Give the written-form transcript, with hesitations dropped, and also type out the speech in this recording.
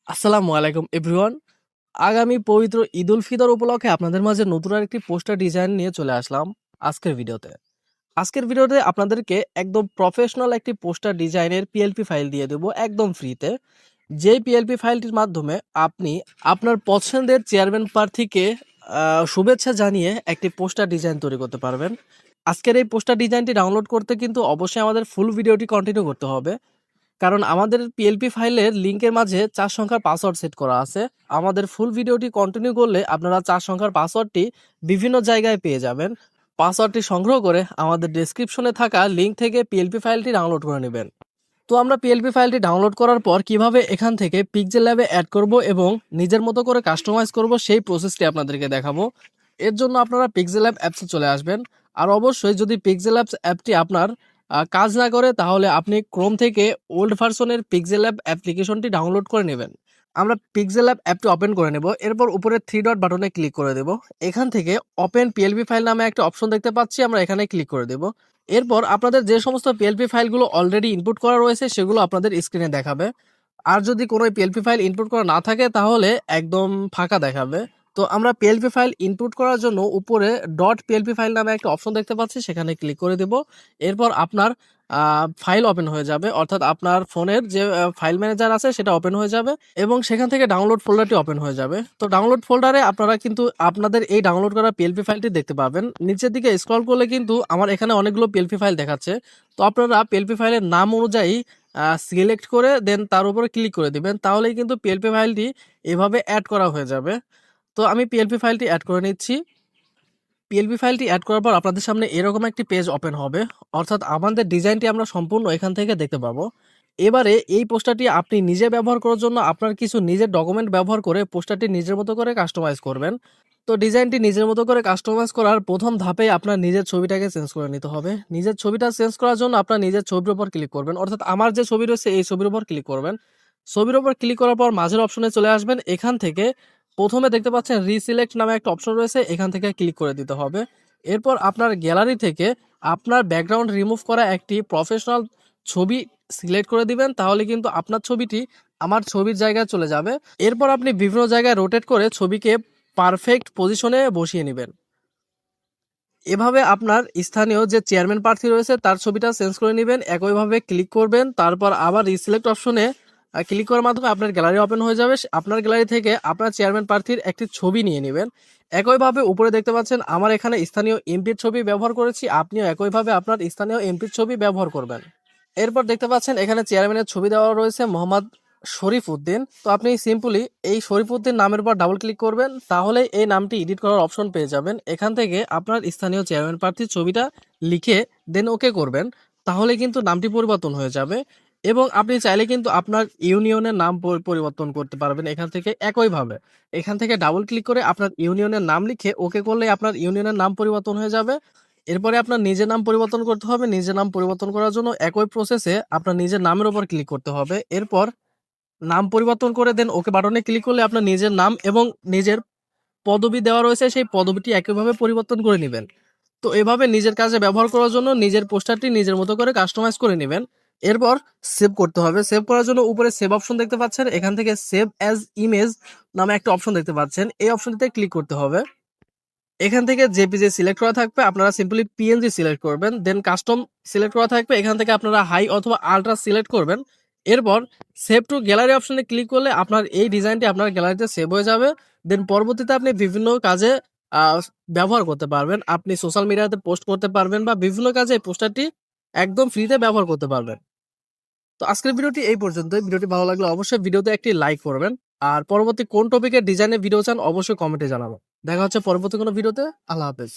আসসালামু আলাইকুম এভরিওয়ান। আগামী পবিত্র ঈদুল ফিতর উপলক্ষে আপনাদের মাঝে নতুন আরেকটি পোস্টার ডিজাইন নিয়ে চলে আসলাম আজকের ভিডিওতে। আজকের ভিডিওতে আপনাদেরকে একদম প্রফেশনাল একটি পোস্টার ডিজাইনের পিএলপি ফাইল দিয়ে দেব একদম ফ্রিতে। যেই পিএলপি ফাইলটির মাধ্যমে আপনি আপনার পছন্দের চেয়ারম্যান প্রার্থীকে শুভেচ্ছা জানিয়ে একটি পোস্টার ডিজাইন তৈরি করতে পারবেন। আজকের এই পোস্টার ডিজাইনটি ডাউনলোড করতে কিন্তু অবশ্যই আমাদের ফুল ভিডিওটি কন্টিনিউ করতে হবে। কারণ আমাদের পিএলপি ফাইলের লিংকের মাঝে ৪ সংখ্যার পাসওয়ার্ড সেট করা আছে। আমাদের ফুল ভিডিওটি কন্টিনিউ করলে আপনারা ৪ সংখ্যার পাসওয়ার্ডটি বিভিন্ন জায়গায় পেয়ে যাবেন। পাসওয়ার্ডটি সংগ্রহ করে আমাদের ডেসক্রিপশনে থাকা লিংক থেকে পিএলপি ফাইলটি ডাউনলোড করে নেবেন। তো আমরা পিএলপি ফাইলটি ডাউনলোড করার পর কিভাবে এখান থেকে পিক্সেল ল্যাবে অ্যাড করব এবং নিজের মতো করে কাস্টমাইজ করব সেই প্রসেসটি আপনাদেরকে দেখাবো। এর জন্য আপনারা পিক্সেল ল্যাব অ্যাপসে চলে আসবেন। আর অবশ্যই যদি পিক্সেল ল্যাবস অ্যাপটি আপনার কাজ না করে তাহলে আপনি ক্রোম থেকে ওল্ড ভার্সনের পিক্সেল ল্যাব অ্যাপ্লিকেশনটি ডাউনলোড করে নেবেন। আমরা পিক্সেল ল্যাব অ্যাপটি ওপেন করে নেব। এরপর উপরে 3 ডট বাটনে ক্লিক করে দেব। এখান থেকে ওপেন পিএলপি ফাইল নামে একটা অপশন দেখতে পাচ্ছি, আমরা এখানে ক্লিক করে দেব। এরপর আপনাদের যে সমস্ত পিএলপি ফাইলগুলো অলরেডি ইনপুট করা রয়েছে সেগুলো আপনাদের স্ক্রিনে দেখাবে। আর যদি কোনো পিএলপি ফাইল ইনপুট করা না থাকে তাহলে একদম ফাঁকা দেখাবে। তো আমরা পিএলপি ফাইল ইনপুট করার জন্য উপরে ডট পিএলপি ফাইল নামে একটা অপশন দেখতে পাচ্ছি, সেখানে ক্লিক করে দেব। এরপর আপনার ফাইল ওপেন হয়ে যাবে, অর্থাৎ আপনার ফোনের যে ফাইল ম্যানেজার আছে সেটা ওপেন হয়ে যাবে এবং সেখান থেকে ডাউনলোড ফোল্ডারটি ওপেন হয়ে যাবে। তো ডাউনলোড ফোল্ডারে আপনারা কিন্তু আপনাদের এই ডাউনলোড করা পিএলপি ফাইলটি দেখতে পাবেন। নিচের দিকে স্ক্রল করলে কিন্তু আমার এখানে অনেকগুলো পিএলপি ফাইল দেখাচ্ছে। তো আপনারা পিএলপি ফাইলের নাম অনুযায়ী সিলেক্ট করে দেন তার উপরে ক্লিক করে দিবেন, তাহলেই কিন্তু পিএলপি ফাইলটি এভাবে অ্যাড করা হয়ে যাবে। তো আমি পিএলপি ফাইলটি অ্যাড করে নিচ্ছি। পিএলপি ফাইলটি অ্যাড করার পর আপনাদের সামনে এরকম একটি পেজ ওপেন হবে, অর্থাৎ আমাদের ডিজাইনটি আমরা সম্পূর্ণ এখান থেকে দেখতে পাবো। এবারে এই পোস্টারটি আপনি নিজে ব্যবহার করার জন্য আপনার কিছু নিজের ডকুমেন্ট ব্যবহার করে পোস্টারটি নিজের মতো করে কাস্টমাইজ করবেন। তো ডিজাইনটি নিজের মতো করে কাস্টমাইজ করার প্রথম ধাপে আপনার নিজের ছবিটাকে চেঞ্জ করে নিতে হবে। নিজের ছবিটা চেঞ্জ করার জন্য আপনার নিজের ছবির উপর ক্লিক করবেন, অর্থাৎ আমার যে ছবি রয়েছে এই ছবির উপর ক্লিক করবেন। ছবির উপর ক্লিক করার পর মাঝের অপশনে চলে আসবেন। এখান থেকে প্রথমে দেখতে পাচ্ছেন রিসিলেক্ট নামে একটা অপশন রয়েছে, এখান থেকে ক্লিক করে দিতে হবে। এরপর আপনার গ্যালারি থেকে আপনার ব্যাকগ্রাউন্ড রিমুভ করা একটি প্রফেশনাল ছবি সিলেক্ট করে দিবেন, তাহলে কিন্তু আপনার ছবিটি আমার ছবির জায়গায় চলে যাবে। এরপর আপনি বিভিন্ন জায়গায় রোটেট করে ছবিকে পারফেক্ট পজিশনে বসিয়ে নেবেন। এভাবে আপনার স্থানীয় যে চেয়ারম্যান প্রার্থী রয়েছে তার ছবিটা চেঞ্জ করে নেবেন। একইভাবে ক্লিক করবেন, তারপর আবার রিসিলেক্ট অপশনে ক্লিক করার মাধ্যমে আপনার গ্যালারি ওপেন হয়ে যাবে। আপনার গ্যালারি থেকে আপনার চেয়ারম্যান প্রার্থীর একটি ছবি নিয়ে নেবেন। একইভাবে উপরে দেখতে পাচ্ছেন আমার এখানে স্থানীয় এমপির ছবি ব্যবহার করেছি, আপনিও একইভাবে আপনার স্থানীয় এমপির ছবি ব্যবহার করবেন। এরপর দেখতে পাচ্ছেন এখানে চেয়ারম্যানের ছবি দেওয়া রয়েছে মোহাম্মদ শরীফ উদ্দিন। তো আপনি সিম্পলি এই শরীফ উদ্দিন নামের উপর ডাবল ক্লিক করবেন, তাহলে এই নামটি এডিট করার অপশন পেয়ে যাবেন। এখান থেকে আপনার স্থানীয় চেয়ারম্যান প্রার্থীর ছবিটা লিখে দেন ওকে করবেন, তাহলে কিন্তু নামটি পরিবর্তন হয়ে যাবে। এবং আপনি চাইলে কিন্তু আপনার ইউনিয়নের নাম পরিবর্তন করতে পারবেন এখান থেকে। একইভাবে এখান থেকে ডাবল ক্লিক করে আপনার ইউনিয়নের নাম লিখে ওকে করলে আপনার ইউনিয়নের নাম পরিবর্তন হয়ে যাবে। এরপরে আপনার নিজের নাম পরিবর্তন করতে হবে। নিজের নাম পরিবর্তন করার জন্য একই প্রসেসে আপনার নিজের নামের উপর ক্লিক করতে হবে। এরপর নাম পরিবর্তন করে দেন ওকে বাটনে ক্লিক করলে আপনার নিজের নাম এবং নিজের পদবি দেওয়া রয়েছে সেই পদবিটি একইভাবে পরিবর্তন করে নেবেন। তো এভাবে নিজের কাজে ব্যবহার করার জন্য নিজের পোস্টারটি নিজের মতো করে কাস্টমাইজ করে নেবেন। এরপর সেভ করতে হবে। সেভ করার জন্য উপরে সেভ অপশন দেখতে পাচ্ছেন, এখান থেকে সেভ অ্যাজ ইমেজ নামে একটা অপশন দেখতে পাচ্ছেন, এই অপশনটিতে ক্লিক করতে হবে। এখান থেকে জেপিজি সিলেক্ট করা থাকবে, আপনারা সিম্পলি পিএনজি সিলেক্ট করবেন। দেন কাস্টম সিলেক্ট করা থাকবে, এখান থেকে আপনারা হাই অথবা আলট্রা সিলেক্ট করবেন। এরপর সেভ টু গ্যালারি অপশনে ক্লিক করলে আপনার এই ডিজাইনটি আপনার গ্যালারিতে সেভ হয়ে যাবে। দেন পরবর্তীতে আপনি বিভিন্ন কাজে ব্যবহার করতে পারবেন। আপনি সোশ্যাল মিডিয়াতে পোস্ট করতে পারবেন বা বিভিন্ন কাজে এই পোস্টারটি একদম ফ্রিতে ব্যবহার করতে পারবেন। তো আজকের ভিডিওটি এই পর্যন্তই। ভিডিওটি ভালো লাগলে অবশ্যই ভিডিওতে একটি লাইক করবেন। আর পরবর্তী কোন টপিকের ডিজাইনের ভিডিও চান অবশ্যই কমেন্টে জানাবেন। দেখা হচ্ছে পরবর্তী কোনো ভিডিওতে। আল্লাহ হাফেজ।